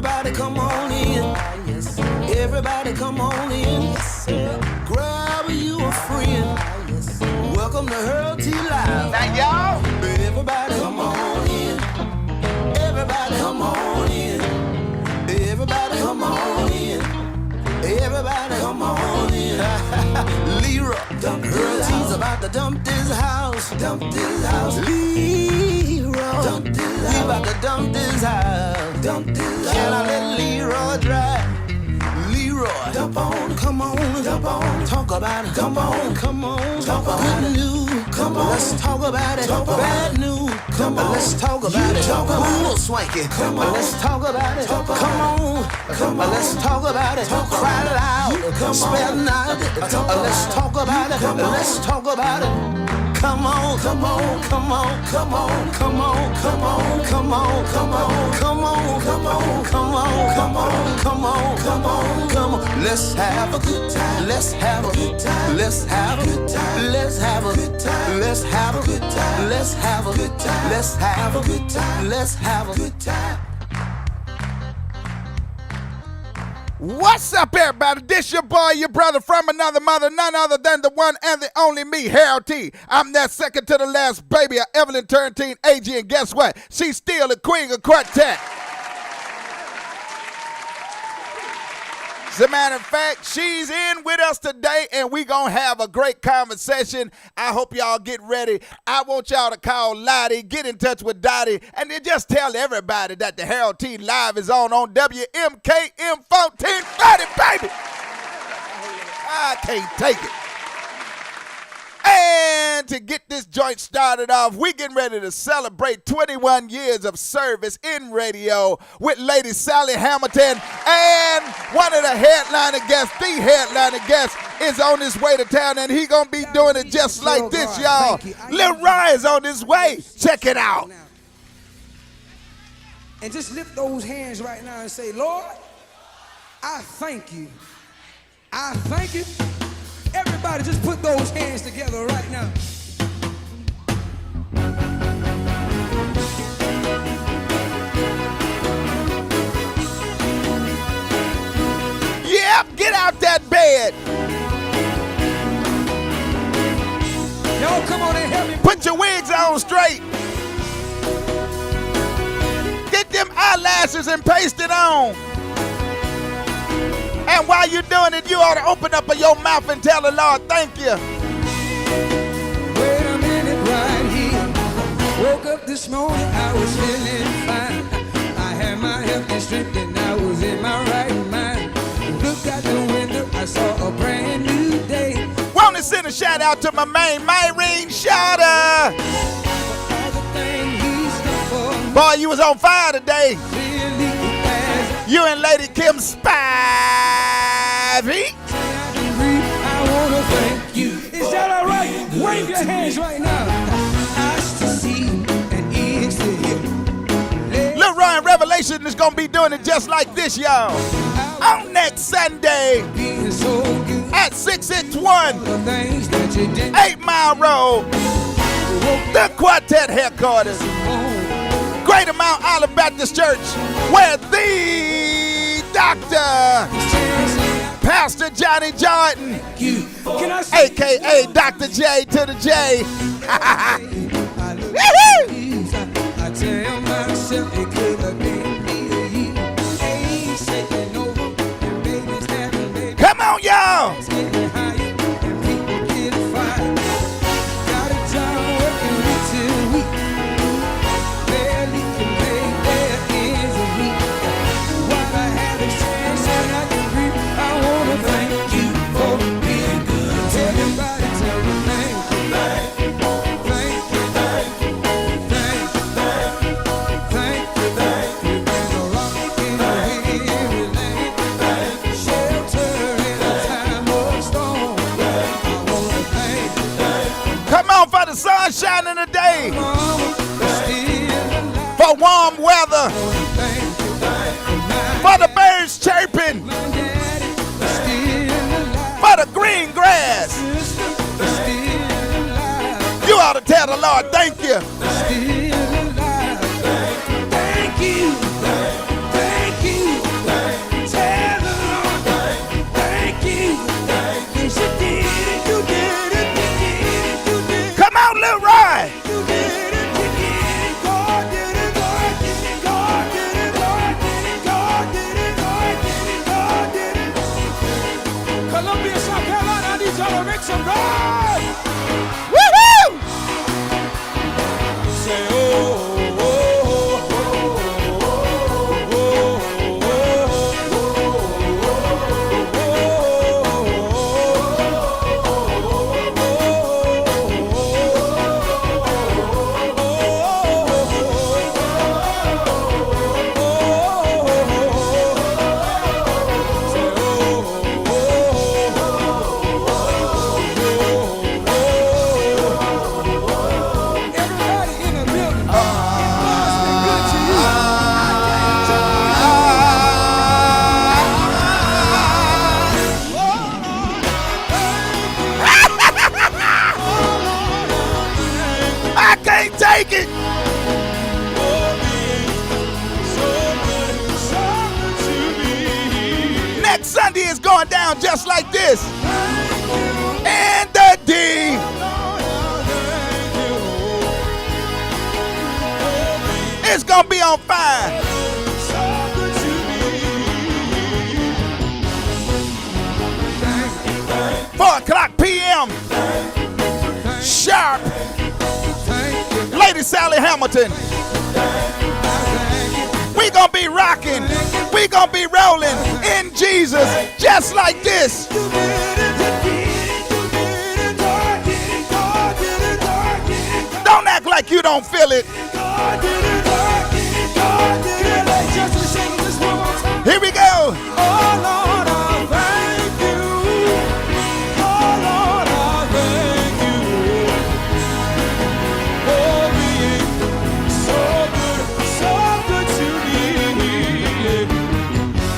Everybody come on in. Everybody come on in. Grab you a friend. Welcome to Hurl T Live. Now y'all. Everybody come on in. Everybody come on in. Everybody come on in. Everybody come on in. Leroy, Hurl T's about to dump this house. Dump this house. Leroy, dump this house. We about to dump this house. Dump this house. Can I let Leroy drive? Leroy, dump on, come on, dump on, talk about it, come on, talk about it. Good news, come on, let's talk about it. Bad news, come on, let's talk about it. Cool swanky, come on, let's talk about it. Come on, let's talk about it. Cry loud, spell not. Let's talk about it. Let's talk about it. Come on, come on, come on, come on, come on, come on, come on, come on, come on, come on, come on, come on, come on, come on, come on. Let's have a good time. Let's have a good time. Let's have a good time. Let's have a good time. Let's have a good time. Let's have a good time. Let's have a good time. Let's have a good time. What's up, everybody? This your boy, your brother from another mother, none other than the one and the only me, Harold T. I'm that second to the last baby of Evelyn Turrentine AG, and guess what? She's still the queen of quartet. As a matter of fact, she's in with us today, and we gonna have a great conversation. I hope y'all get ready. I want y'all to call Lottie, get in touch with Dottie, and then just tell everybody that the Harold T Live is on WMKM 1430, baby. I can't take it. And to get this joint started off, we getting ready to celebrate 21 years of service in radio with Lady Sally Hamilton. And one of the headliner guests is on his way to town, and he gonna be doing it just like this, y'all. Lil Ryan's on his way. Check it out. And just lift those hands right now and say, Lord, I thank you. I thank you. Everybody just put those hands together right now. Yep, get out that bed. Y'all come on and help me. Put your wigs on straight. Get them eyelashes and paste it on. And while you're doing it, you ought to open up your mouth and tell the Lord, thank you. Wait a minute right here. Woke up this morning, I was feeling fine. I had my health and strength and I was in my right mind. Looked out the window, I saw a brand new day. Want to send a shout out to my main, Myrene Shawter. Boy, you was on fire today. You and Lady Kim Spivey. I want to thank you. Is that all right? Wave your hands right now. Eyes to see and ears to hear. Lil Ryan Revelation is going to be doing it just like this, y'all. On next Sunday at 661 8 Mile Road, the Quartet headquarters, Greater Mount Olive Baptist Church, where the Dr. Pastor Johnny Jordan, a.k.a. Dr. J to the J. I tell myself it could have been me or you. Ain't shaking over and baby's having baby. Come on, y'all. It's getting higher and people get fired. Got a job working week till week. Barely can pay their ends a week. While I have a chance and I can breathe, I want to thank you for being good. Everybody tell me thank you. For the sun shining today, for warm weather, for the birds chirping, for the green grass. You ought to tell the Lord, thank you. Thank you. Thank you. Sunday is going down just like this. And the D. It's gonna be on fire. 4 o'clock p.m. Sharp. Lady Sally Hamilton. We gonna be rocking. We gonna be rolling in Jesus just like this. Don't act like you don't feel it. Here we go. Oh Lord, I thank you. Oh Lord, I thank you for being so good to me.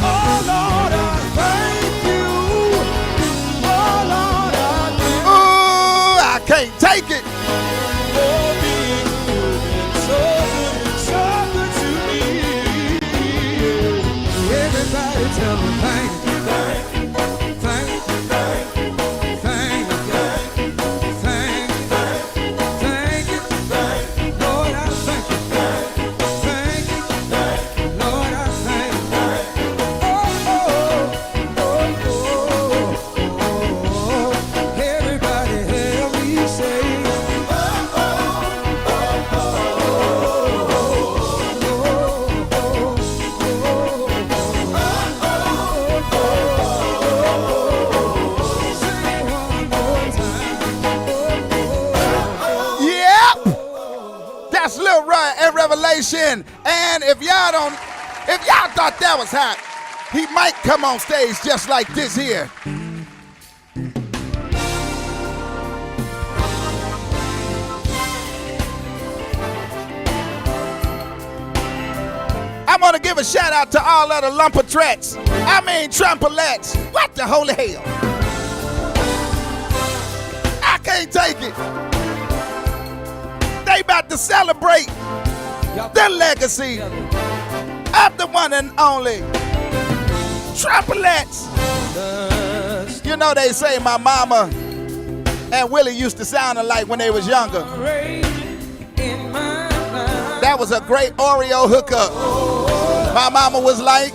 Oh Lord, I thank you. Oh Lord, I thank you. Ooh, I can't take it. For being so good to me. Everybody tell me thank you. Thank you. Thank you. Thank you. Lord, I thank you. Thank you. Lord, I thank you. Everybody help me say, say one more time. Yep. That's Lil Roy and Revelation. And if y'all thought that was hot, he might come on stage just like this here. I want to give a shout out to all of the lumpatrettes. I mean trampolettes. What the holy hell? I can't take it. They about to celebrate the legacy of the one and only trampolettes. You know they say my mama and Willie used to sound alike when they was younger. That was a great Oreo hookup. My mama was like,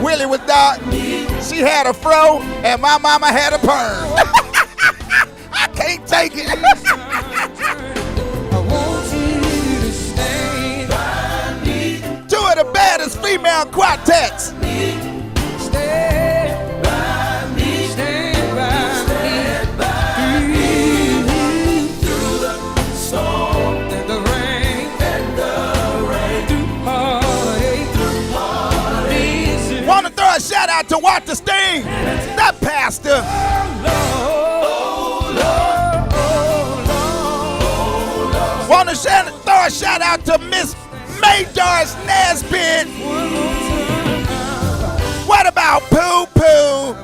Willie was dark. She had a fro, and my mama had a perm. I can't take it. I want you to stand by me. Two of the baddest female quartets. Stand by me. Stand by me. Through the storm and the rain. Through heartache. Want to throw a shout out to Walter Steen, the pastor. Want to throw a shout out to Miss Maydars Nesbitt. What about Pooh Pooh?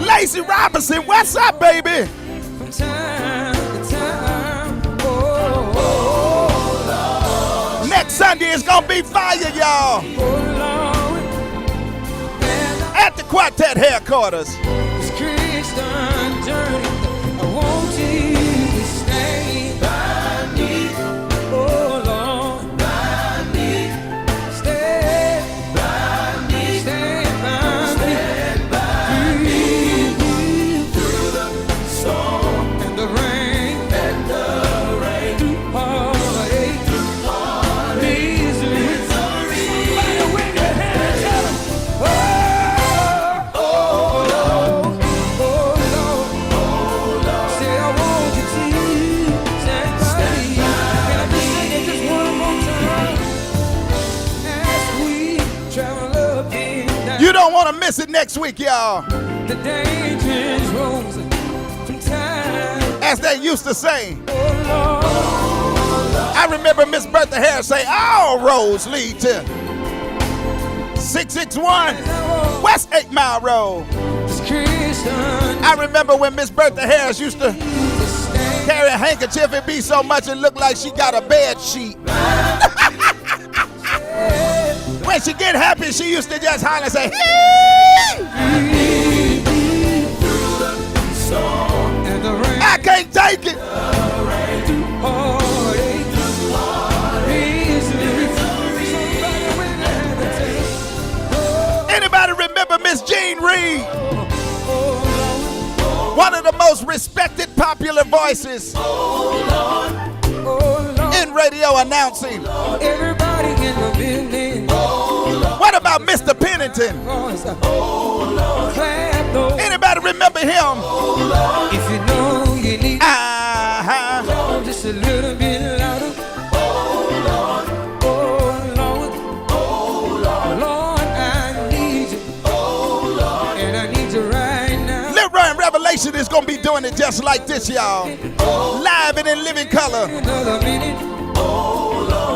Lacey Robinson, what's up, baby? From time to time. Next Sunday is gonna be fire, y'all. At the Quartet headquarters. This Christian journey, I want you to stay by me. Oh Lord, by me. Stand by me. Stand by me. Through the storm and the rain. Through heartache. Misery. Somebody wave your hand and tell 'em, say I want you to stand by me. Can I just sing it just one more time? As we travel up and down You don't want to miss it next week, y'all. the dangerous roads from time. As they used to say. Oh Lord, I remember Miss Bertha Harris say, all roads lead to 661 West 8 Mile Road. this Christian I remember when Miss Bertha Harris used to to stand carry a handkerchief. It be so much it looked like she got a bed sheet. When when she get happy, she used to just holler and say, "Hee!" And the rain, I can't take it. heartache, misery. Somebody will never take. Anybody remember Miss Jean Reed? Oh, One of the most respected popular voices Lord. in radio announcing. Everybody in the building. What about Mr. Pennington? Clap those. Anybody remember him? If you know you need Uh-huh. just a little bit louder. Oh Lord, Lord, I need you. And I need you right now. Lil Ryan Revelation is going to be doing it just like this, y'all. Live and in living color. Another minute.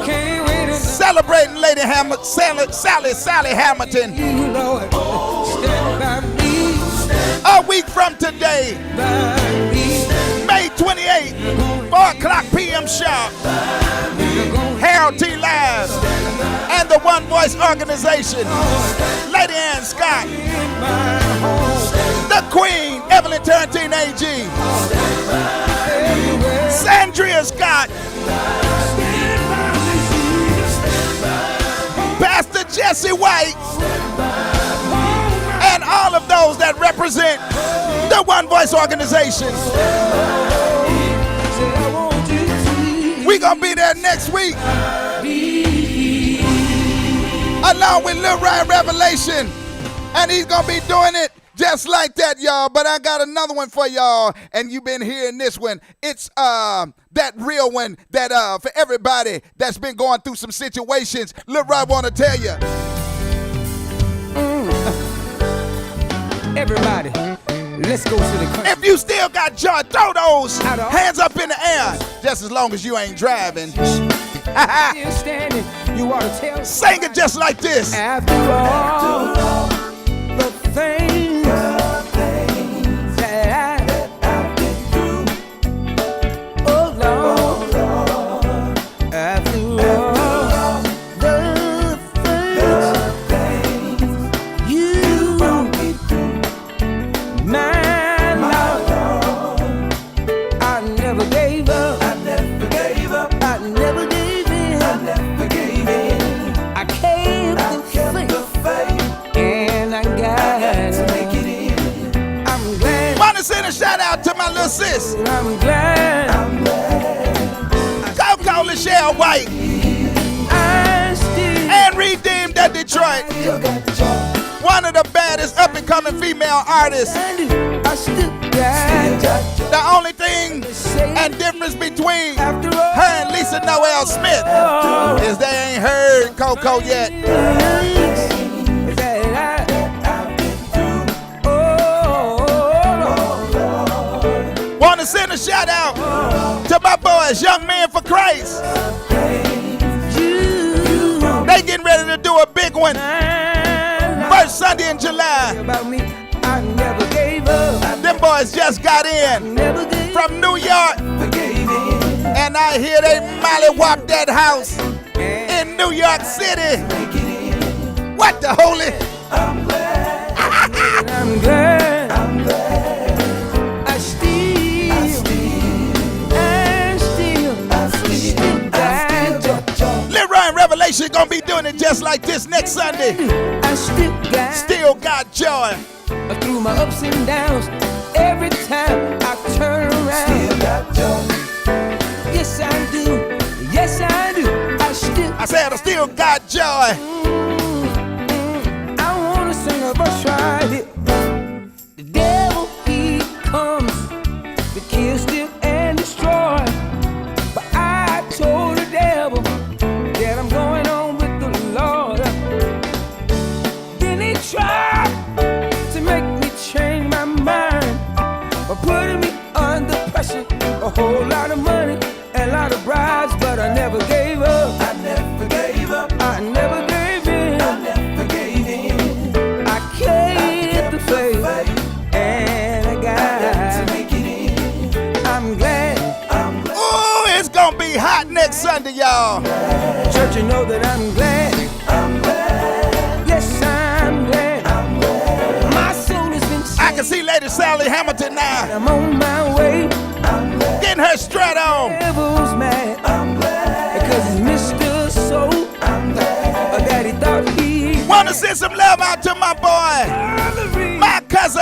Can't wait another Celebrating Lady Sally Hamilton. you, Lord. Stand by me, A week from today, by me. May 28th, 4 o'clock p.m. sharp. Harold T. Live and the One Voice Organization. Lady Ann Scott. The Queen, Evelyn Turrentine AG. Sandria Scott. Pastor Jesse White. And all of those that represent the One Voice Organization. We gonna be there next week, along with Lil Ryan Revelation, and he's gonna be doing it just like that, y'all. But I got another one for y'all, and you've been hearing this one. It's that real one that for everybody that's been going through some situations. Lil Ryan wanna tell you. Everybody, let's go to the country. If you still got joy, throw those hands up in the air, just as long as you ain't driving. Still standing, you ought to tell. Sing it just like this. After all, the things that I've been through. Oh Lord, after all, the things you brought me through. My Lord, I never gave up. I never gave up. I never gave in. I never gave in. I kept the faith. And I got to make it in. I'm glad. Wanna send a shout out to my little sis, I'm glad. I'm glad. Coco Lachelle White, I still and Redeemed at Detroit. got the joy. One of the baddest up and coming female artists. I still got The only thing and difference between after all. her and Lisa Noel Smith is they ain't heard Coco yet. Wanna send a shout out to my boys, Young Men for Christ. They getting ready to do a big one. First Sunday in July. About me, I never gave up. Them boys just got in Never gave from New York. in. And I hear they mollywop that house in New York City. What the holy? I'm glad. I'm glad. I still got joy. Lil Ryan Revelation gonna be doing it just like this next Sunday. I Still got joy. through my ups and downs. Every time I turn around. Still got joy. Yes, I do. Yes, I do. I said I still got joy. I wanna sing a verse right here. The devil, he comes to kill, steal, and destroy. But I told the devil that I'm going on with the Lord. Then he tried to make me change my mind by putting me under pressure. A whole lot of money and a lot of bribes, but I never gave up. I never gave up. I never gave in. I never gave in. I kept the faith, and I got to make it in. I'm glad. Ooh, it's gonna be hot next Sunday, y'all. Church, you know that I'm glad. I'm glad. Sally Hamilton now. I'm on my way. Getting her strut on. Devil's mad. Because he's Mr. Soul. Daddy thought he Wanna send some love out to my boy, my cousin,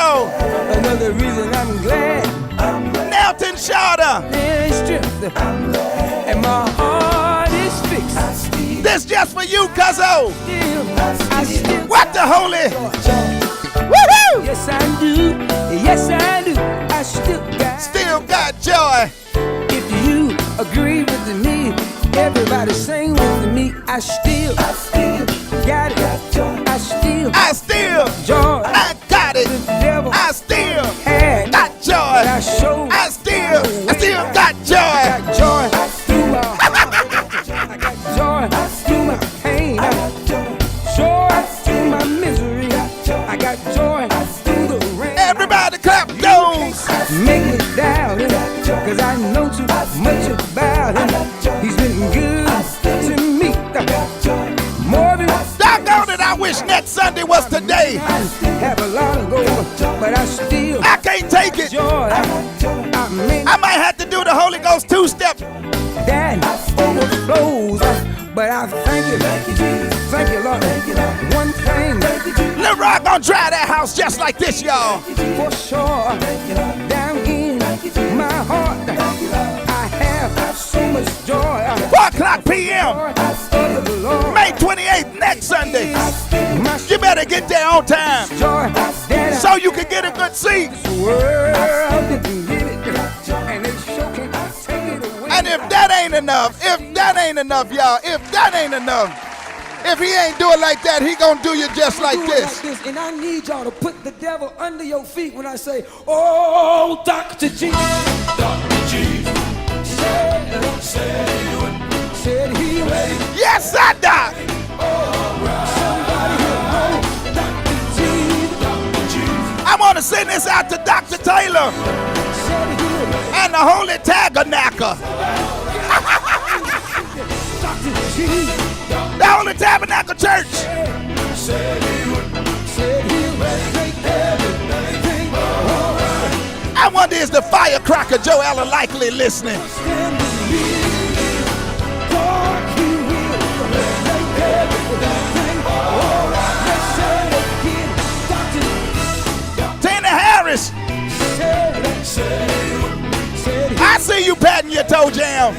another reason I'm glad. Nelton Shorter. There's strength. And my heart is fixed. This just for you, cousin. I still What the holy? Woohoo! Yes, I do. Yes, I do. I Still got joy. If you agree with me, everybody sing with me. I still got it. I still joy. I got it. The devil I still had got joy. I show. I still got joy. Got joy through my heart. I got joy through my pain. Joy through my misery. I got joy through the rain. Everybody clap those. Make me doubt him, cause I know too much about him. He's been good to me. More than Doggone it, I wish next Sunday was today. have a lot of gold, but I still I can't take it. joy. I mean I might have to do the Holy Ghost two-step. that overflows. But I thank you, thank you, Lord. One thing Lil Rock gonna drive that house just like this, y'all. for sure, down in my heart, I have so much joy. 4 o'clock p.m. Of the Lord. May 28th, next Sunday. You better get there on time Joy that so you can get a good seat. world didn't give it, and they sure can't take it away. And if that ain't enough, y'all, if he ain't do it like that, he gonna do you just like Do it this. and I need y'all to put the devil under your feet when I say, oh, Dr. G. Dr. G. Said he made Yes, I doc. somebody who knows Dr. G. I want to send this out to Dr. Taylor Said he made and the Holy Tabernacle. Dr. G. The Holy Tabernacle Church. Said he'll make everything all right. I wonder is the firecracker Joe Allen likely listening? Stand believe God, he will make everything all right. Let's say it again. Tina Harris, Said I see you patting your toe jam.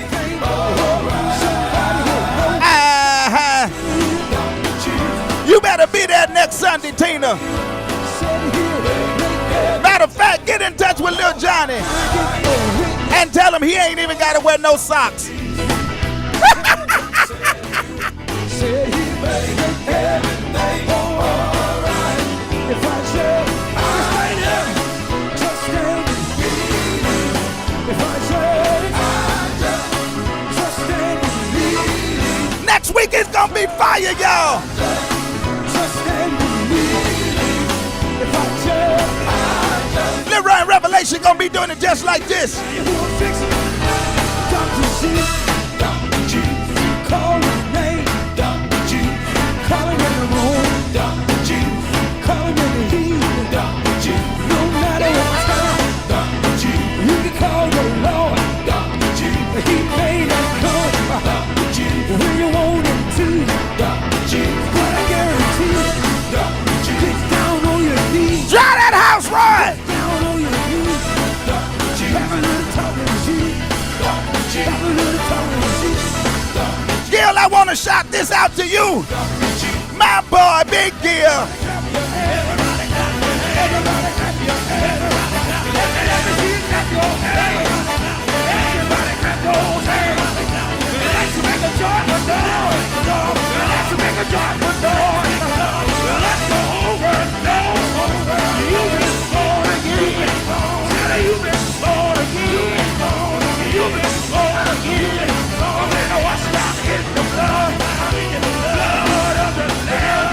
You better be there next Sunday, Tina. Matter of fact, get in touch with Lil Johnny and tell him he ain't even got to wear no socks. said he made everything all right. If I said, just right there, just stand and believe. If I said, just stand and believe. Next week is going to be fire, y'all. Just stand and believe. If I said, Lil Ryan Revelation going to be doing it just like this. you will fix it. Dr. G, call his name. Dr. G, call him in the room. Dr. G, call him in the heat. Dr. G, no matter what time. Dr. G, you can call your Lord. Dr. G, he may not come. Dr. G, when you want him to. Dr. G, but I guarantee. Dr. G, get down on your knees. Try that house, Roy. Down on your knees. Dr. G, have a little talking to you. Dr. G, have a little talking to you. Gil, I want to shout this out to you. My boy, Big Gil.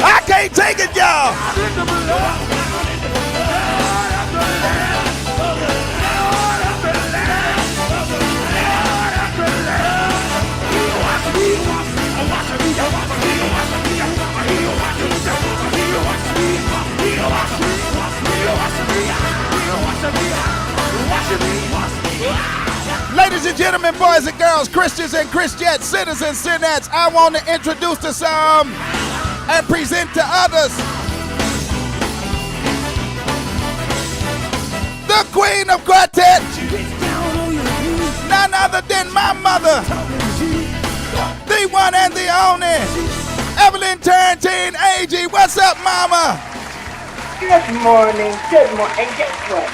I can't take it, y'all. gentlemen, boys and girls, Christians and Christianettes, citizens, cinettes, I want to introduce to some and present to others the Queen of Quartet, none other than my mother, the one and the only, Evelyn Turrentine AG. What's up, mama? Good morning, good morning. And guess what?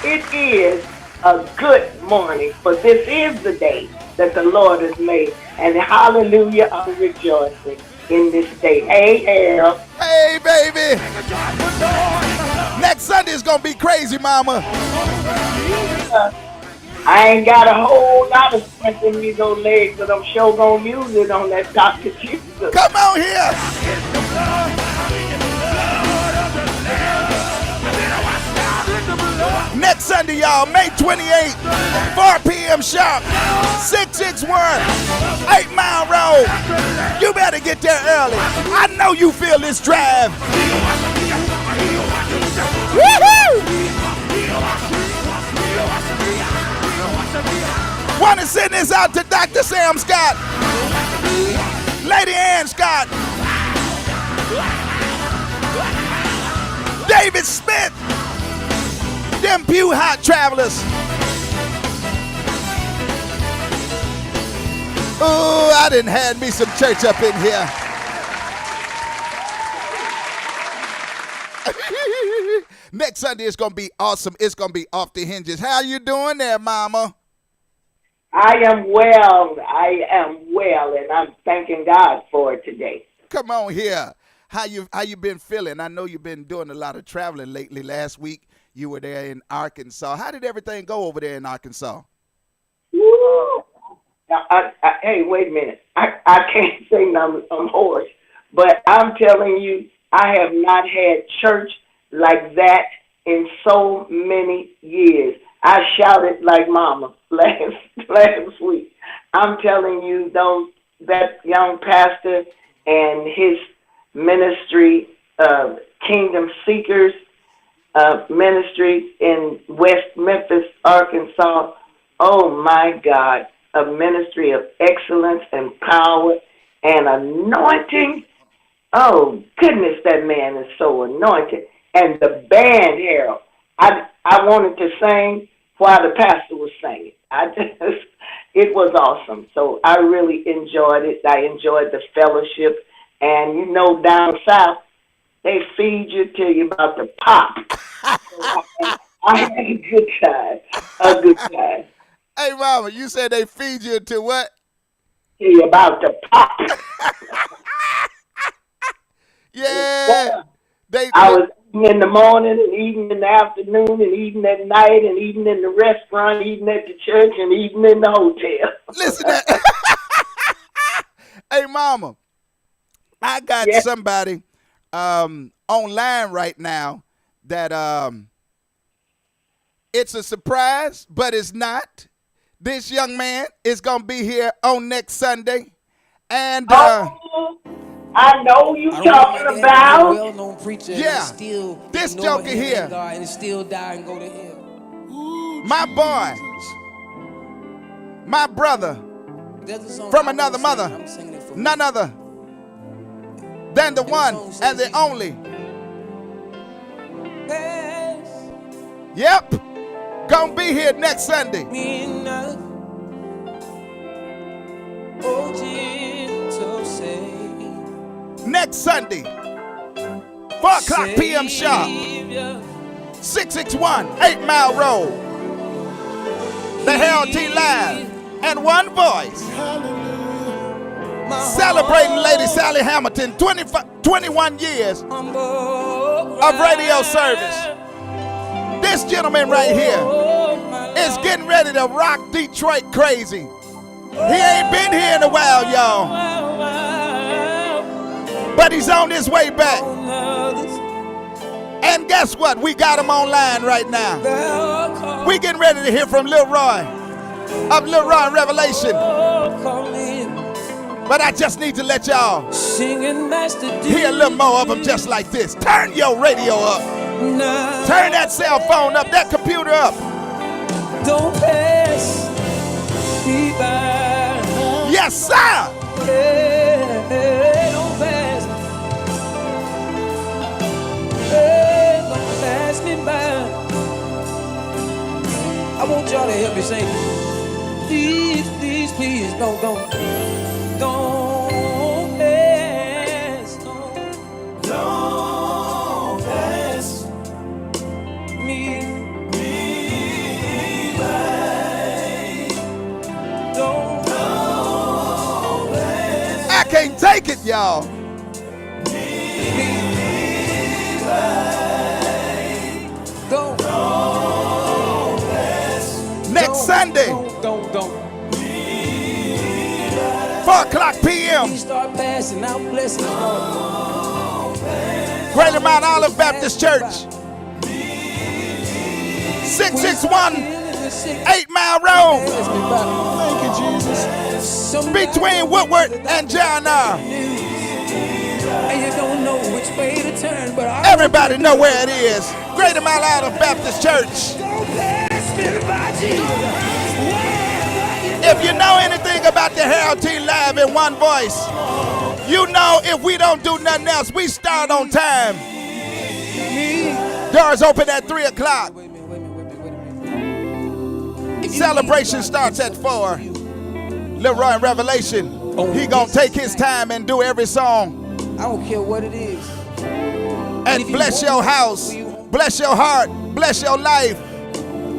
It is a good morning, for this is the day that the Lord has made. And hallelujah, I'm rejoicing in this day. Hey, Al. Hey, baby. Next Sunday is going to be crazy, mama. I ain't got a whole lot of strength in me, those legs, but I'm sure going to use it on that Dr. Jesus. Come on here. Next Sunday, y'all, May 28th, 4 p.m. sharp, 661 8 Mile Road. You better get there early. I know you feel this drive. Woo-hoo! Want to send this out to Dr. Sam Scott, Lady Ann Scott, David Smith, them Pew Hot Travelers. Oh, I done had me some church up in here. Next Sunday it's gonna be awesome. It's gonna be off the hinges. How you doing there, mama? I am well, and I'm thanking God for it today. Come on here. How you been feeling? I know you've been doing a lot of traveling lately. Last week you were there in Arkansas. How did everything go over there in Arkansas? Woo! Now, hey, wait a minute. I can't say I'm hoarse, but I'm telling you, I have not had church like that in so many years. I shouted like mama last week. I'm telling you, that young pastor and his ministry, Kingdom Seekers ministry in West Memphis, Arkansas. Oh my God, a ministry of excellence and power and anointing. Oh goodness, that man is so anointed. And the band, Harold, I wanted to sing while the pastor was singing. It was awesome. So I really enjoyed it. I enjoyed the fellowship. And you know, down south, they feed you till you're about to pop. So I had a good time. Hey, mama, you said they feed you to what? Till you're about to pop. Yeah. I was eating in the morning and eating in the afternoon and eating at night and eating in the restaurant, eating at the church and eating in the hotel. Listen to Hey, mama, I got somebody online right now that it's a surprise, but it's not. This young man is going to be here on next Sunday. And I know you talking about. Well-known preacher. Yeah, Still this joker here. God and still die and go to hell. My boy, my brother, from another mother, none other than the one and the only. Yep, gonna be here next Sunday. Next Sunday, 4 o'clock p.m. sharp, 661 8 Mile Road. The Harold T. Live and one voice. Celebrating Lady Sally Hamilton, 21 years of radio service. This gentleman right here is getting ready to rock Detroit crazy. He ain't been here in a while, y'all. But he's on his way back. And guess what? We got him online right now. We getting ready to hear from Lil Roy of Lil Roy Revelation. But I just need to let y'all hear a little more of them just like this. Turn your radio up. Turn that cell phone up, that computer up. Don't pass me by. Yes, sir. Hey, don't pass. Hey, don't pass me by. I want y'all to help me sing. Please, please, please, don't pass. Don't pass me by. Don't pass. I can't take it, y'all. Don't Next Sunday, don't 4 o'clock p.m. We start passing out blessings, Lord. Greater Mount Olive Baptist Church, 661 8 Mile Road, Thank you, Jesus. between Woodward and John R. And you don't know which way to turn, but Everybody know where it is. Greater Mount Olive Baptist Church. don't pass me by, Jesus. If you know anything about the Harold T. Live in one voice, you know if we don't do nothing else, we start on time. Doors open at 3 o'clock. Wait a minute. Celebration starts at 4. Leroy in Revelation, he gonna take his time and do every song I don't care what it is. and bless your house, bless your heart, bless your life.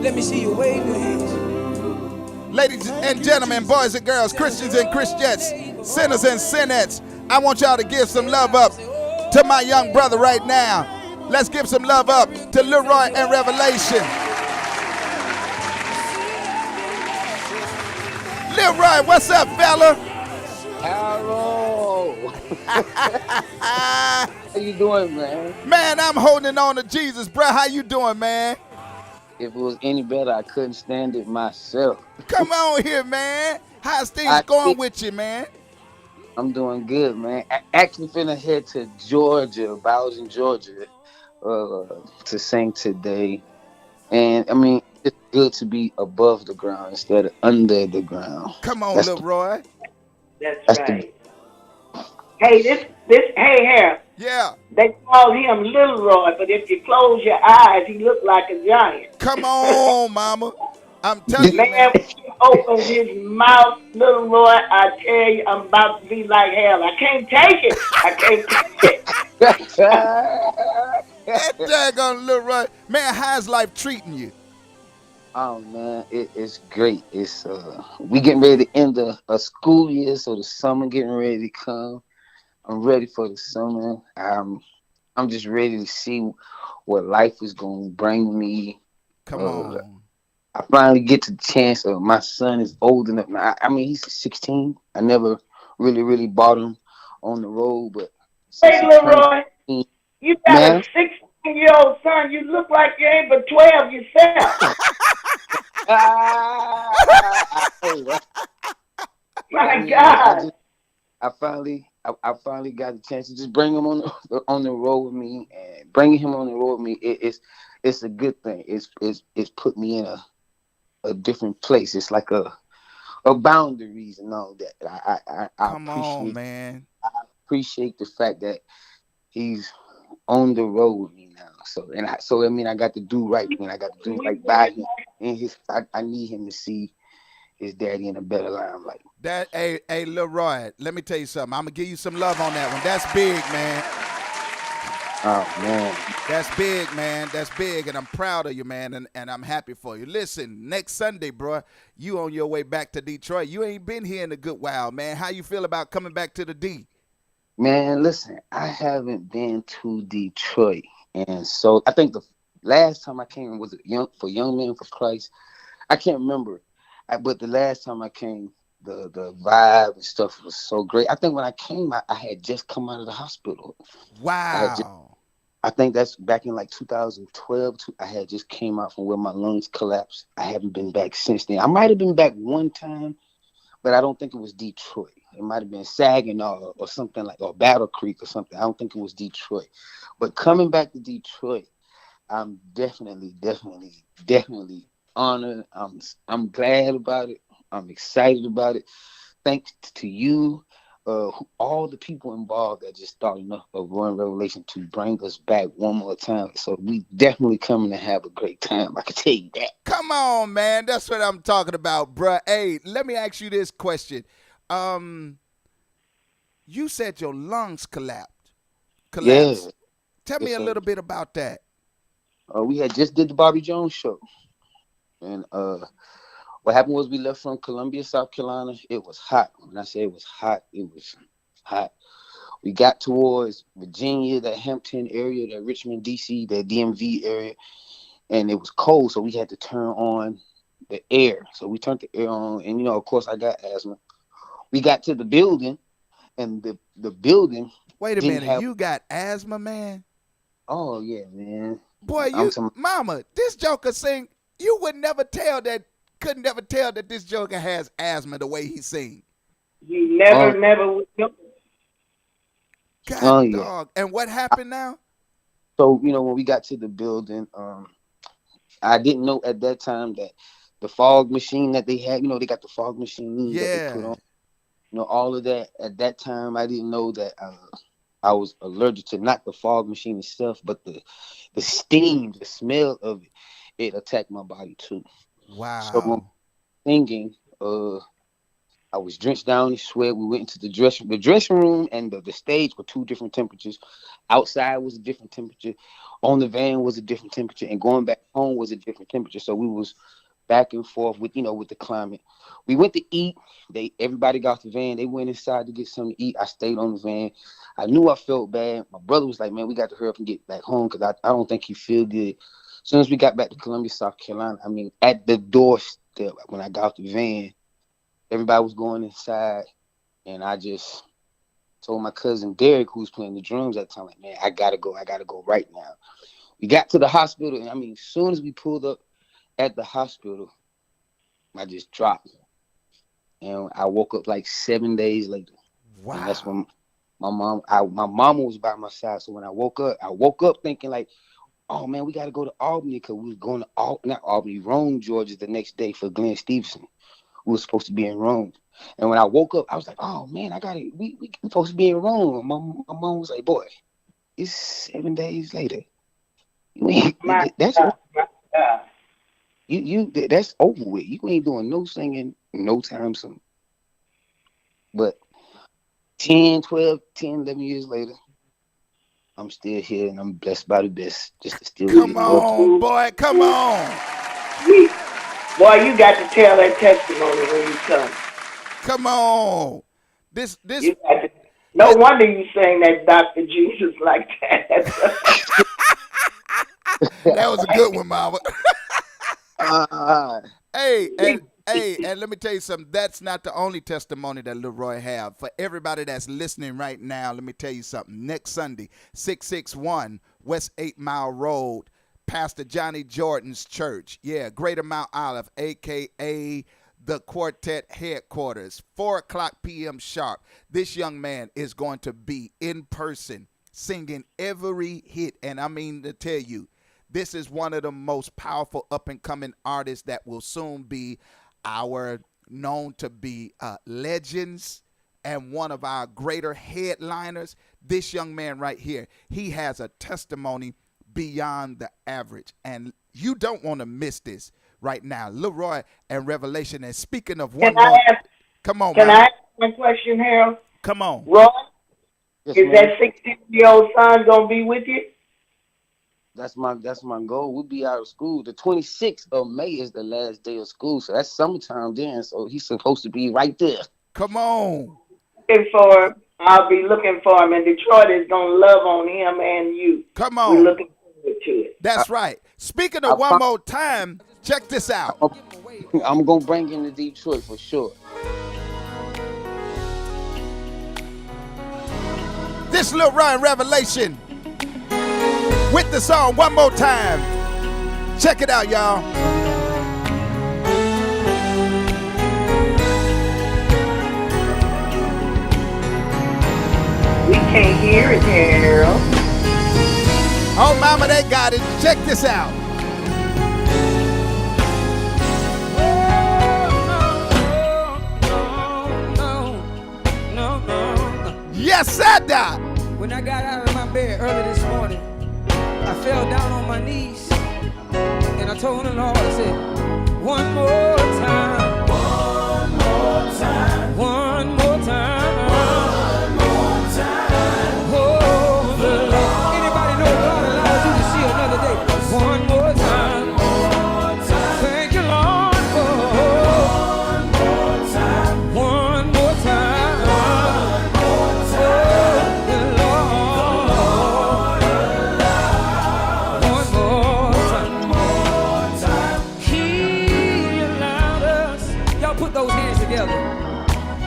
Let me see you wave your hands. Ladies and gentlemen, boys and girls, Christians and Christians, sinners and sinners, I want y'all to give some love up to my young brother right now. Let's give some love up to Leroy and Revelation. Leroy, what's up, fella? Hello. How you doing, man? Man, I'm holding on to Jesus, bro. How you doing, man? If it was any better, I couldn't stand it myself. Come on here, man. How's things I going think- with you, man? I'm doing good, man. I actually finna head to Georgia, Bowden, Georgia, to sing today. And I mean, it's good to be above the ground instead of under the ground. Come on, That's Leroy. That's That's right. Hey, hey, Harold, Yeah. they call him Little Roy, but if you close your eyes, he look like a giant. Come on, mama. I'm telling you, Man, man. when he opens his mouth, Little Roy, I tell you, I'm about to be like hell. I can't take it. I can't take it. That daggone Leroy. Man, how's life treating you? Oh man, it's great. It's we getting ready to end a school year, so the summer getting ready to come. I'm ready for the summer. I'm just ready to see what life is going to bring me. Come on. I finally get the chance. My son is old enough now. I mean, he's 16. I never really bought him on the road, but Hey, Little Roy, 16, you got man. a 16-year-old son. You look like you ain't but 12 yourself. My God. I finally got the chance to just bring him on the road with me, and bringing him on the road with me, it's a good thing. It's put me in a different place. It's like a boundaries and all that. I Come on, man. appreciate the fact that he's on the road with me now. So I mean I got to do right, and I got to do right by him. And I need him to see his daddy in a better limelight. That hey Leroy, let me tell you something. I'm gonna give you some love on that one. That's big, man. Oh man. That's big, man. That's big, and I'm proud of you, man, and I'm happy for you. Listen, next Sunday, bro, you on your way back to Detroit. You ain't been here in a good while, man. How you feel about coming back to the D? Man, listen, I haven't been to Detroit, and so I think the last time I came was Young Men for Christ. I can't remember, but the last time I came, the vibe and stuff was so great. I think when I came, I had just come out of the hospital. Wow. I think that's back in like 2012. I had just came out from where my lungs collapsed. I haven't been back since then. I might have been back one time, but I don't think it was Detroit. It might have been Saginaw or something like, or Battle Creek or something. I don't think it was Detroit. But coming back to Detroit, I'm definitely honored. I'm glad about it. I'm excited about it. thanks to you, all the people involved that just thought enough of Run Revelation to bring us back one more time. So we definitely coming to have a great time. I can tell you that. Come on, man. That's what I'm talking about, bruh. Hey, let me ask you this question. You said your lungs collapsed. Yeah, Collapsed. Tell me yes, a sir. little bit about that. We had just did the Bobby Jones show, and what happened was we left from Columbia, South Carolina. It was hot. When I say it was hot, it was hot. We got towards Virginia, that Hampton area, that Richmond, D.C., that DMV area, and it was cold, so we had to turn on the air. So we turned the air on, and of course, I got asthma. We got to the building, and the building Wait a didn't minute. have. You got asthma, man? Oh yeah, man. Boy, I'm you, talking. mama, this joker sing. You would never tell that, couldn't never tell that this joker has asthma the way he sing. You Oh, never would know. God, oh yeah. dog. And what happened now? So when we got to the building, I didn't know at that time that the fog machine that they had, they got the fog machine that they put Yeah. on, all of that. At that time, I didn't know that I was allergic to not the fog machine itself, but the steam, the smell of it. It attacked my body too. So when Wow. singing, I was drenched down in sweat. We went into the dressing. The dressing room and the stage were two different temperatures. Outside was a different temperature. On the van was a different temperature, and going back home was a different temperature. So we was back and forth with the climate. We went to eat. Everybody got off the van. They went inside to get something to eat. I stayed on the van. I knew I felt bad. My brother was like, "Man, we got to hurry up and get back home because I don't think he feel good." As soon as we got back to Columbia, South Carolina, I mean, at the doorstep when I got off the van, everybody was going inside, and I just told my cousin Derek, who was playing the drums at the time, like, "Man, I gotta go right now." We got to the hospital, and I mean, as soon as we pulled up at the hospital, I just dropped, and I woke up like 7 days later, and that's Wow. when my mama was by my side. So when I woke up thinking like, "Oh man, we gotta go to Albany because we was going to not Albany, Rome, Georgia, the next day for Glenn Stevenson. We were supposed to be in Rome." And when I woke up, I was like, "Oh man, I got it. We supposed to be in Rome." My mom was like, "Boy, it's 7 days later. You My ain't that's God, my God. that's over with. You ain't doing no singing no time soon." But 10, 12, 10, 11 years later, I'm still here and I'm blessed by the best just to still be Come the Lord. on, boy. Come on. Sweet. Boy, you got to tell that testimony when you come. Come on. This You got to. No wonder you sang that Dr. Jesus like that. that was a good one, mama. Ah, Hey, and let me tell you something. That's not the only testimony that Leroy have. For everybody that's listening right now, let me tell you something. Next Sunday, 661 West 8 Mile Road, Pastor Johnny Jordan's church. Yeah, Greater Mount Olive, a.k.a. the Quartet headquarters, 4 o'clock p.m. sharp. This young man is going to be in person singing every hit. And I mean to tell you, this is one of the most powerful up-and-coming artists that will soon be our known to be legends and one of our greater headliners. This young man right here, he has a testimony beyond the average. And you don't want to miss this right now. Leroy and Revelation. And speaking of Can one I more, ask? come on, Can I mama. ask one question, Harold? Come on. Roy, yes, is man. that 16-year-old son gonna be with you? That's my goal. We'll be out of school. The 26th of May is the last day of school, so that's summertime then. So he's supposed to be right there. Come on. I'll be looking for him, and Detroit is gonna love on him and you. Come We're on. looking forward to it. That's right. Speaking I of one prom- more time, check this out. I'm gonna bring him to Detroit for sure. This Lil Ryan Revelation with the song One More Time. Check it out, y'all. We can't hear it, Harold. Oh, mama, they got it. Check this out. Yes, sir, Doc. When I got out of my bed early this morning, I fell down on my knees and I told the Lord, I said, one more time, one more time, one more time, one more time. Oh, the Lord. Anybody know God allows you to see another day? One more time. Thank you, Lord, for one more time. One more time. Put those hands together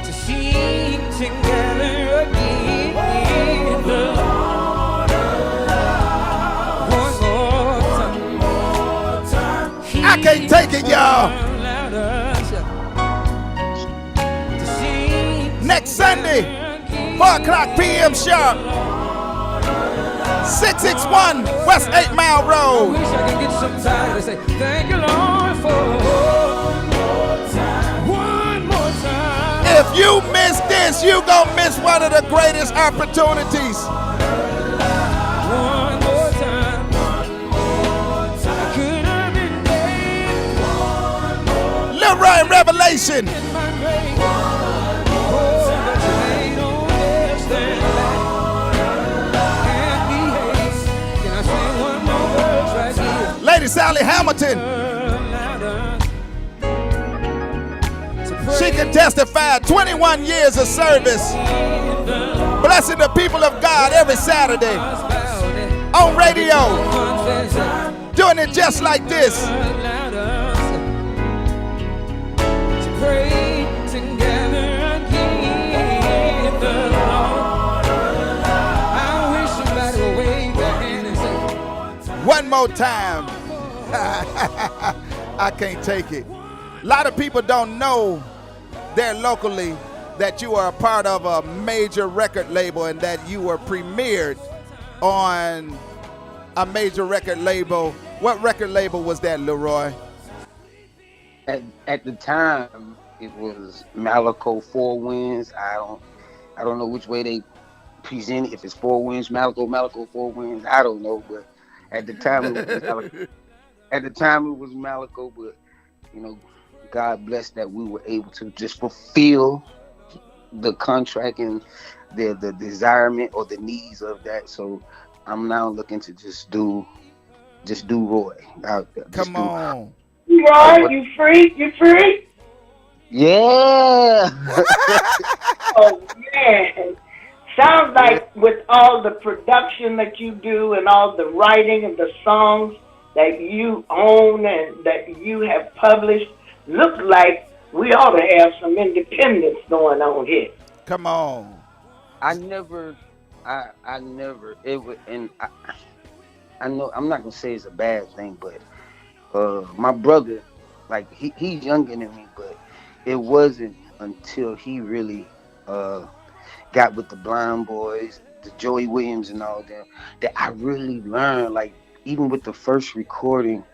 to sing together again. The Lord one more time. I can't take it, y'all. Next Sunday, 4 o'clock p.m. sharp. 661 West 8 Mile I Road. wish I could get somebody to say, thank you, Lord, for one more time. If you miss this, you gonna miss one of the greatest opportunities. One more time. I could have been dead Leroy Revelation. in my grave. Oh, but you ain't on there, stand back and behave. Can I say one more verse right here? Lady Sally Hamilton. She can testify 21 years of service. Blessing the people of God every Saturday on radio. Doing it just like this. One more time. I can't take it. A lot of people don't know there locally that you are a part of a major record label and that you were premiered on a major record label. What record label was that, Leroy? At the time, it was Malaco Four Winds. I don't know which way they present it. If it's Four Winds, Malaco Four Winds. I don't know, but at the time it was Malaco. At the time it was Malaco, but you know, God bless that we were able to just fulfill the contract and the desirement or the needs of that. So I'm now looking to just do Roy. Come on. Roy, you free? You free? Yeah. Oh, man. Sounds like with all the production that you do and all the writing of the songs that you own and that you have published, looks like we ought to have some independence going on here. Come on. I never, it would, and I know, I'm not gonna say it's a bad thing, but my brother, like he's younger than me, but it wasn't until he really got with the Blind Boys, the Joey Williams and all them, that I really learned, like, even with the first recording,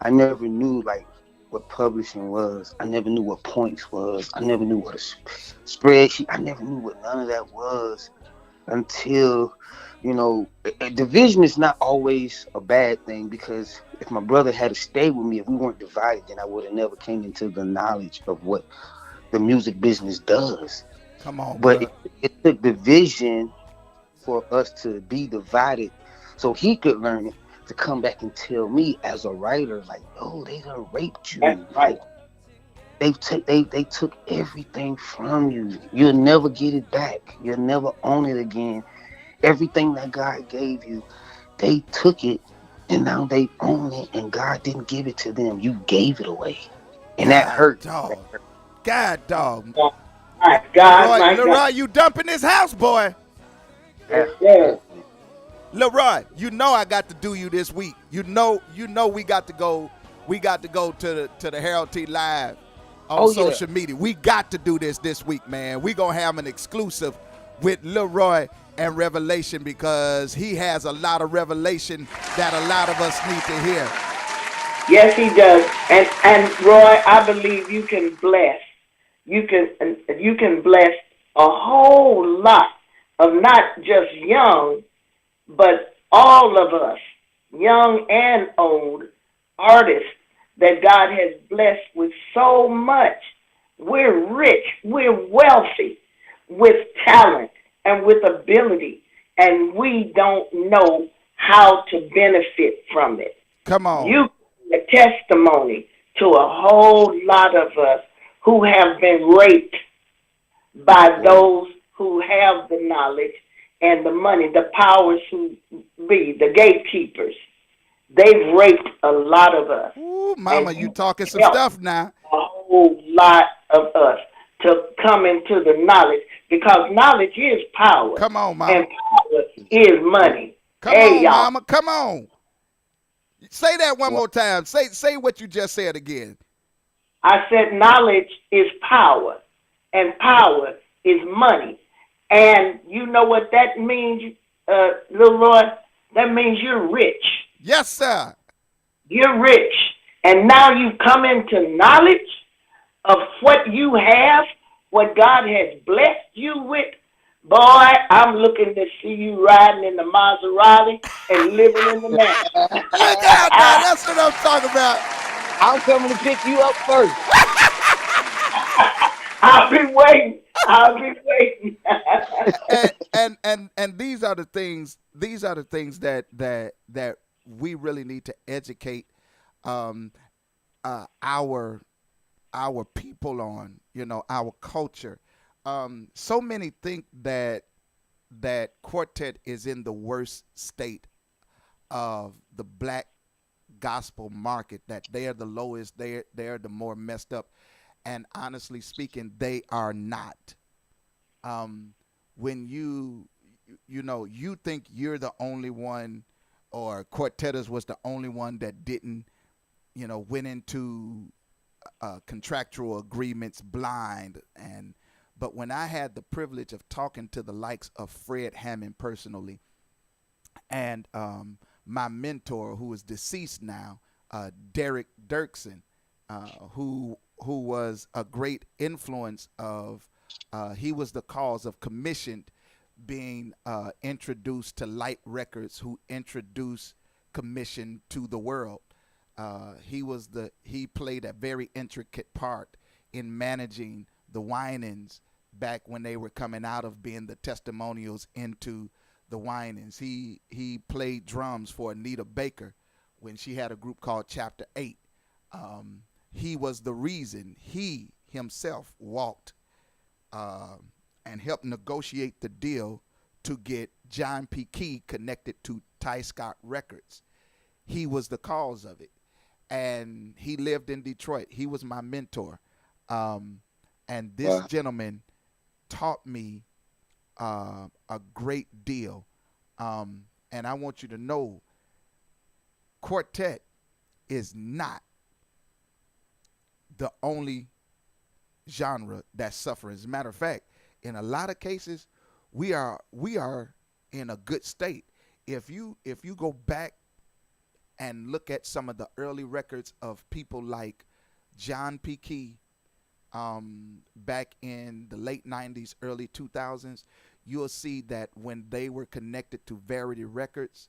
I never knew, like, what publishing was. I never knew what points was. I never knew what a spreadsheet. I never knew what none of that was until, you know, division is not always a bad thing, because if my brother had to stay with me, if we weren't divided, then I would have never came into the knowledge of what the music business does. Come on, but it took division for us to be divided so he could learn it, to come back and tell me as a writer, like, oh, they done raped you. That's right. They took everything from you. You'll never get it back. You'll never own it again. Everything that God gave you, they took it, and now they own it, and God didn't give it to them. You gave it away. And that hurt. Dog. God, dog. My God, my Leroy, God. you dumping this house, boy. Yeah. Leroy, you know I got to do you this week. You know we got to go to the Harold T Live on social media. We got to do this week, man. We gonna have an exclusive with Leroy and Revelation, because he has a lot of revelation that a lot of us need to hear. Yes, he does. And Roy, I believe you can bless. You can bless a whole lot of not just young, but all of us, young and old, artists that God has blessed with so much. We're rich, we're wealthy with talent and with ability, and we don't know how to benefit from it. Come on. You a testimony to a whole lot of us who have been raped by those who have the knowledge and the money, the powers who be, the gatekeepers. They've raped a lot of us. Ooh, mama, And you you talking some help stuff now. a whole lot of us to come into the knowledge because knowledge is power Come on, and mama. power is money. Come Hey, on, y'all. mama. Come on. Say that one Well, more time. Say what you just said again. I said knowledge is power and power is money. And you know what that means, little Lord? That means you're rich. Yes, sir. You're rich. And now you come into knowledge of what you have, what God has blessed you with. Boy, I'm looking to see you riding in the Maserati and living in the mansion. Look out now. That's what I'm talking about. I'm coming to pick you up first. I'll be waiting. I'll be waiting. And these are the things. These are the things that we really need to educate um, our people on. You know, our culture. So many think that quartet is in the worst state of the black gospel market, that they are the lowest, they're the more messed up, and honestly speaking, they are not. When you think you're the only one, or Quartetas was the only one that didn't, went into contractual agreements blind. And but when I had the privilege of talking to the likes of Fred Hammond personally, and my mentor, who is deceased now, Derek Dirksen, who was a great influence of, he was the cause of Commissioned being introduced to Light Records, who introduced Commission to the world. He played a very intricate part in managing the Winans back when they were coming out of being the testimonials into the Winans. He played drums for Anita Baker when she had a group called Chapter 8. He was the reason he himself walked and helped negotiate the deal to get John P. Key connected to Ty Scott Records. He was the cause of it. And he lived in Detroit. He was my mentor. And this Wow. gentleman taught me a great deal. And I want you to know, quartet is not the only genre that suffers. As a matter of fact, in a lot of cases, we are in a good state. If you go back and look at some of the early records of people like John P. Key, back in the late 90s, early 2000s, you'll see that when they were connected to Verity Records,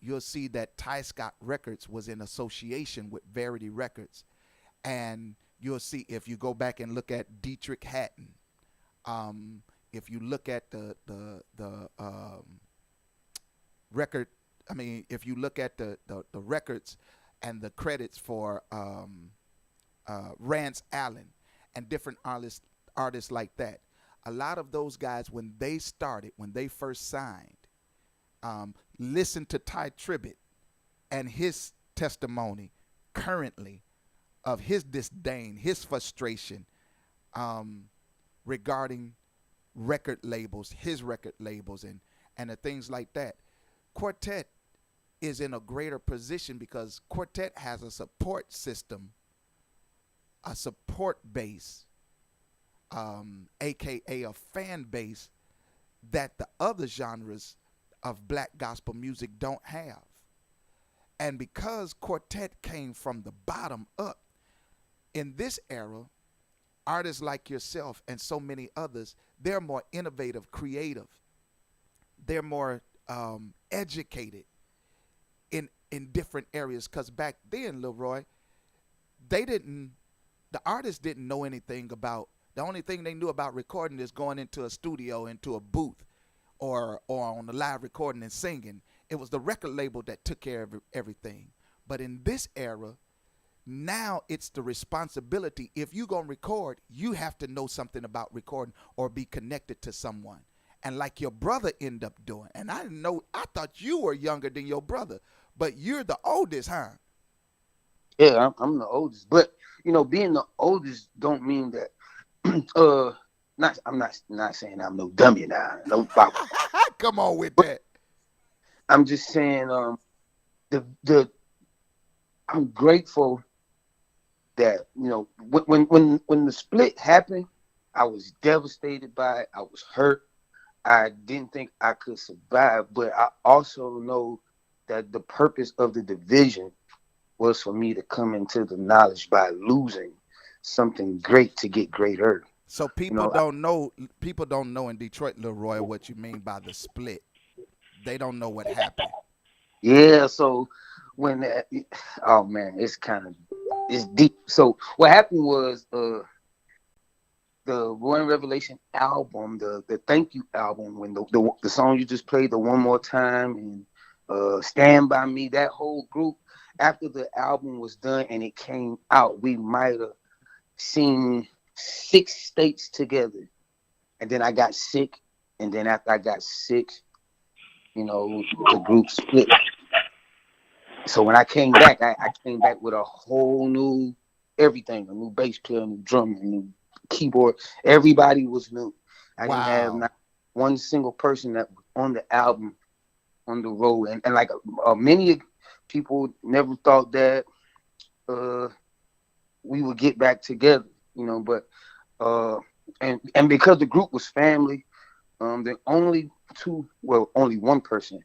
you'll see that Ty Scott Records was in association with Verity Records. And you'll see, if you go back and look at Dietrich Hatton, if you look at the record, if you look at the records and the credits for Rance Allen and different artists like that, a lot of those guys, when they first signed, listen to Ty Tribbett and his testimony currently of his disdain, his frustration regarding his record labels and the things like that. Quartet is in a greater position because Quartet has a support system, a support base, aka a fan base that the other genres of black gospel music don't have. And because Quartet came from the bottom up, in this era, artists like yourself and so many others, they're more innovative, creative, they're more educated in different areas. Because back then, Leroy, they didn't. The artists didn't know anything about. The only thing they knew about recording is going into a studio, into a booth, or on the live recording and singing. It was the record label that took care of everything. But in this era, now it's the responsibility. If you're going to record, you have to know something about recording or be connected to someone. And like your brother ended up doing. And I didn't know, I thought you were younger than your brother, but you're the oldest, huh? Yeah, I'm the oldest, but being the oldest don't mean that. Not I'm not saying I'm no dummy now. No, Come on with but that. I'm just saying the I'm grateful that when the split happened, I was devastated by it. I was hurt. I didn't think I could survive, but I also know that the purpose of the division was for me to come into the knowledge by losing something great to get greater. So You know, people don't know in Detroit, Leroy, what you mean by the split. They don't know what happened. yeah. So when oh man, it's deep. So what happened was the One Revelation album, the Thank You album, when the song you just played, the One More Time and Stand By Me, that whole group, after the album was done and it came out, we might have seen 6 states together. And then I got sick. And then after I got sick, the group split. So when I came back, I came back with a whole new everything, a new bass player, a new drummer, a new keyboard. Everybody was new. I didn't have Wow. not one single person that was on the album on the road. And like many people never thought that we would get back together, but and because the group was family, the only one person,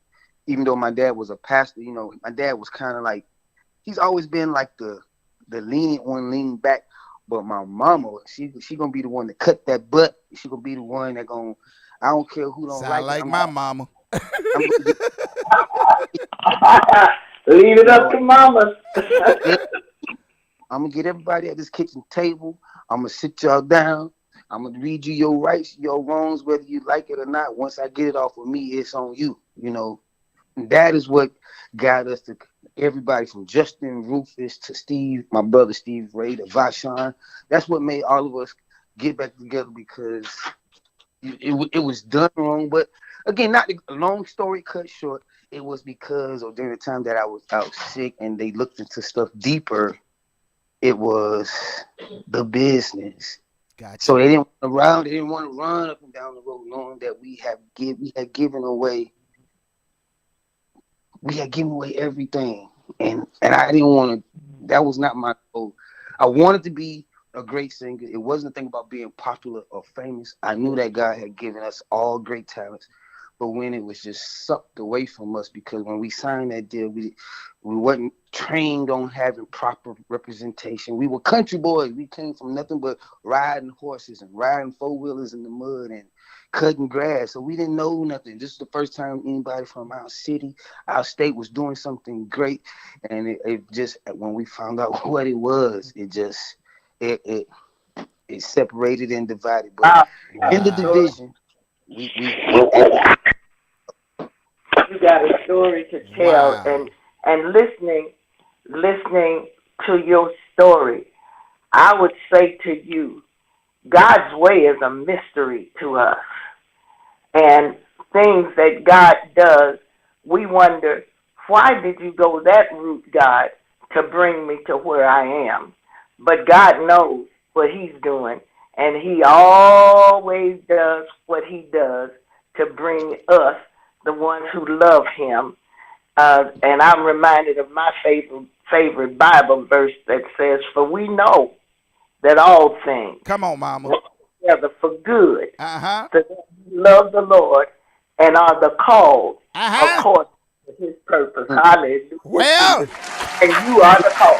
even though my dad was a pastor, my dad was kind of like, he's always been like the lenient one, leaning back. But my mama, she gonna be the one to cut that butt. She gonna be the one that I don't care who don't Sound like it. like my mama. I'm gonna get, Leave it you up know, to mama. yeah, I'm gonna get everybody at this kitchen table. I'm gonna sit y'all down. I'm gonna read you your rights, your wrongs, whether you like it or not. Once I get it off of me, it's on you. And that is what got us to everybody from Justin Rufus to Steve, my brother Steve Ray to Vashawn. That's what made all of us get back together because it was done wrong. But again, not a long story cut short. It was because of during the time that I was out sick and they looked into stuff deeper. It was the business. So Gotcha. they didn't want to run. They didn't want to run up and down the road, knowing that we had given away everything, and I didn't want to. That was not my goal. I wanted to be a great singer. It wasn't a thing about being popular or famous. I knew that God had given us all great talents, but when it was just sucked away from us, because when we signed that deal, we wasn't trained on having proper representation. We were country boys. We came from nothing but riding horses and riding four-wheelers in the mud and cutting grass. So we didn't know nothing. This is the first time anybody from our city, our state was doing something great. And it just, when we found out what it was, it separated and divided. But in the Wow. division, we You got a story to tell, Wow. and listening to your story, I would say to you, God's way is a mystery to us. And things that God does, we wonder, why did you go that route, God, to bring me to where I am? But God knows what he's doing, and he always does what he does to bring us, the ones who love him. And I'm reminded of my favorite Bible verse that says, "For we know that all things Come on, mama. work together for good Uh-huh. to them who love the Lord and are the called Uh-huh. according to his purpose." Hallelujah, Well, Jesus. And you are the called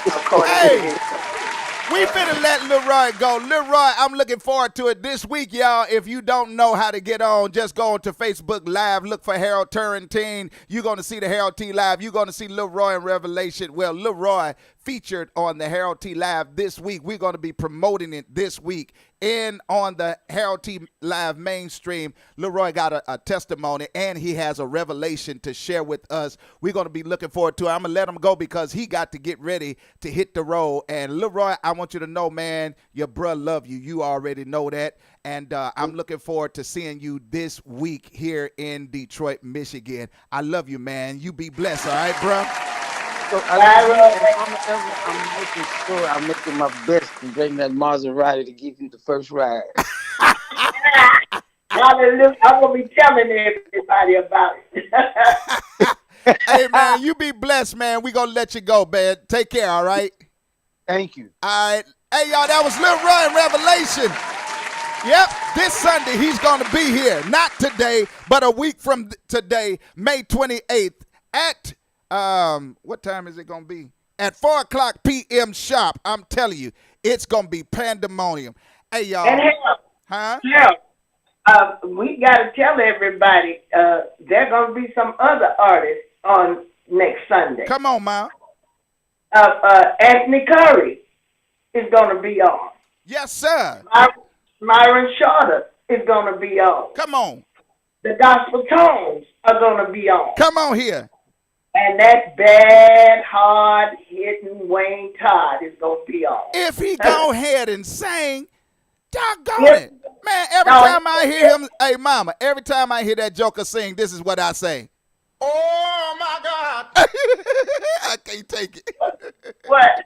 according to hey, his purpose. We finna let Leroy go. Leroy, I'm looking forward to it this week, y'all. If you don't know how to get on, just go onto Facebook Live. Look for Harold Turrentine. You're going to see the Harold T Live. You're going to see Leroy in Revelation. Well, Leroy featured on the Harold T Live this week. We're going to be promoting it this week. And on the Harold T Live mainstream, Leroy got a testimony, and he has a revelation to share with us. We're going to be looking forward to it. I'm going to let him go because he got to get ready to hit the road. And Leroy, I want you to know, man, your bruh love you. You already know that. And I'm looking forward to seeing you this week here in Detroit, Michigan. I love you, man. You be blessed, all right, bruh? So I'm making sure I'm making my best to bring that Maserati to give you the first ride. Hallelujah. I'm going to be telling everybody about it. Hey, man, you be blessed, man. We going to let you go, man. Take care, all right? Thank you. All right. Hey, y'all, that was Lil Roy in Revelation. Yep, this Sunday he's going to be here. Not today, but a week from today, May 28th at, what time is it going to be? At 4 o'clock p.m. sharp. I'm telling you, it's going to be pandemonium. Hey, y'all. And we got to tell everybody there are going to be some other artists on next Sunday. Come on, Ma. Anthony Curry is going to be on. Yes, sir. Myron Shorter is going to be on. Come on. The Gospel Tones are going to be on. Come on here. And that bad, hard-hitting Wayne Todd is going to be on. If he go ahead and sing, doggone it. Man, every time I hear him, hey, mama, every time I hear that joker sing, this is what I say. Oh, my God. I can't take it. What?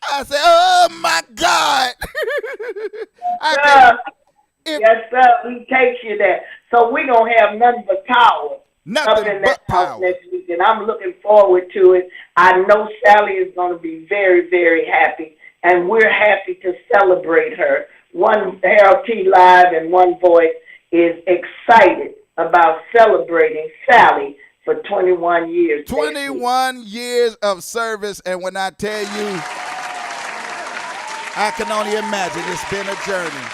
I say, oh, my God. Yes, sir. He takes you there. So we're going to have nothing but power up in that house next week, and I'm looking forward to it. I know Sally is going to be very, very happy, and we're happy to celebrate her. One Harold T. Live and One Voice is excited about celebrating Sally for 21 years. 21 years of service, and when I tell you, I can only imagine it's been a journey,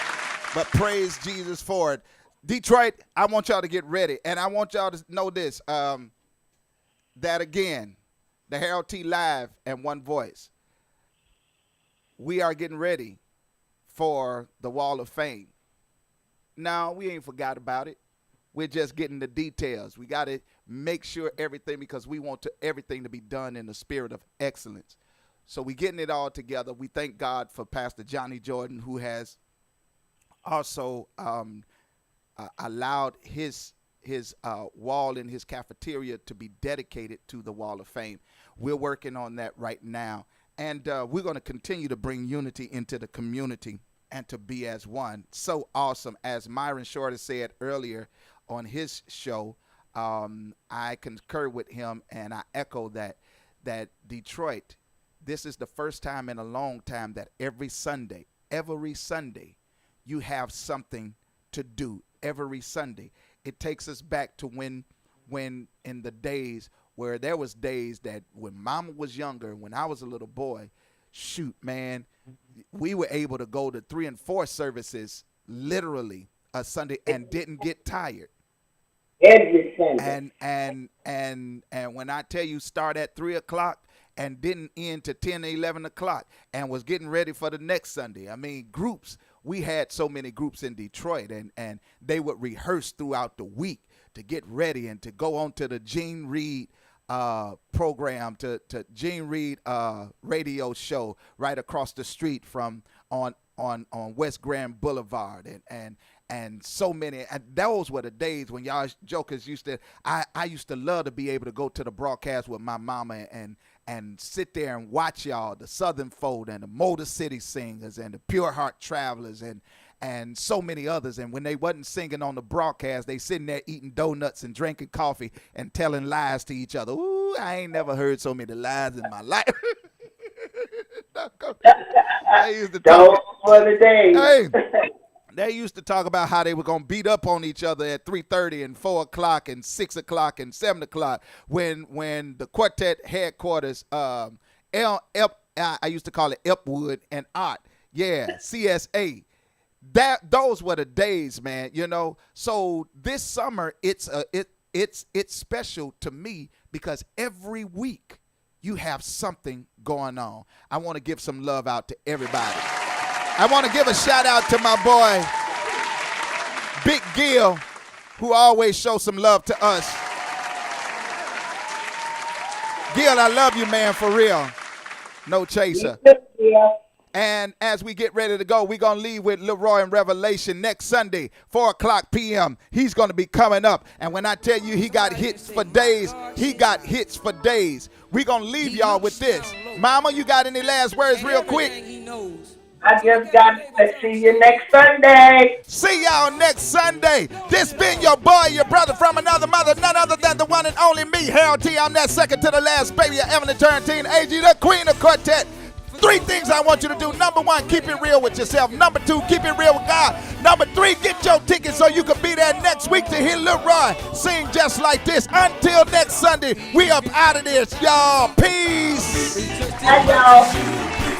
but praise Jesus for it. Detroit, I want y'all to get ready, and I want y'all to know this, that again, the Harold T. Live and One Voice, we are getting ready for the Wall of Fame. No, we ain't forgot about it. We're just getting the details. We got to make sure everything, because we want everything to be done in the spirit of excellence. So we're getting it all together. We thank God for Pastor Johnny Jordan, who has also allowed his wall in his cafeteria to be dedicated to the Wall of Fame. We're working on that right now. And we're going to continue to bring unity into the community and to be as one. So awesome. As Myron Shorter said earlier on his show, I concur with him, and I echo that Detroit, this is the first time in a long time that every Sunday, you have something to do. Every Sunday. It takes us back to when in the days where there was days that when Mama was younger, when I was a little boy, shoot, man, we were able to go to 3 and 4 services literally a Sunday and didn't get tired. Every Sunday. And when I tell you start at 3 o'clock and didn't end to 10 or 11 o'clock and was getting ready for the next Sunday. I mean, groups, we had so many groups in Detroit, and they would rehearse throughout the week to get ready and to go on to the Gene Reed program, to Gene Reed radio show right across the street from on West Grand Boulevard, and so many. And those were the days when y'all jokers used to. I used to love to be able to go to the broadcast with my mama and sit there and watch y'all, the Southern Fold and the Motor City Singers and the Pure Heart Travelers and so many others. And when they wasn't singing on the broadcast, they sitting there eating donuts and drinking coffee and telling lies to each other. Ooh, I ain't never heard so many lies in my life. They used to talk. Hey, they used to talk about how they were going to beat up on each other at 3:30 and 4 o'clock and 6 o'clock and 7 o'clock when the quartet headquarters, I used to call it Epwood and Art, Yeah, CSA. Those were the days, man. You know. So this summer, it's special to me because every week you have something going on. I want to give some love out to everybody. I want to give a shout out to my boy Big Gil, who always shows some love to us. Gil, I love you, man, for real. No chaser. Yeah. And as we get ready to go, we're going to leave with Leroy and Revelation next Sunday, 4 o'clock p.m. He's going to be coming up. And when I tell you he got hits for days, he got hits for days. We're going to leave y'all with this. Mama, you got any last words real quick? I just got to see you next Sunday. See y'all next Sunday. This been your boy, your brother from another mother, none other than the one and only me, Harold T. I'm that second to the last baby of Evelyn Turrentine, AG, the queen of quartet. 3 things I want you to do. Number 1, keep it real with yourself. Number 2, keep it real with God. Number 3, get your ticket so you can be there next week to hear Lil Roy sing just like this. Until next Sunday, we up out of this, y'all. Peace. Bye, y'all.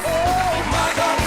Oh, my God.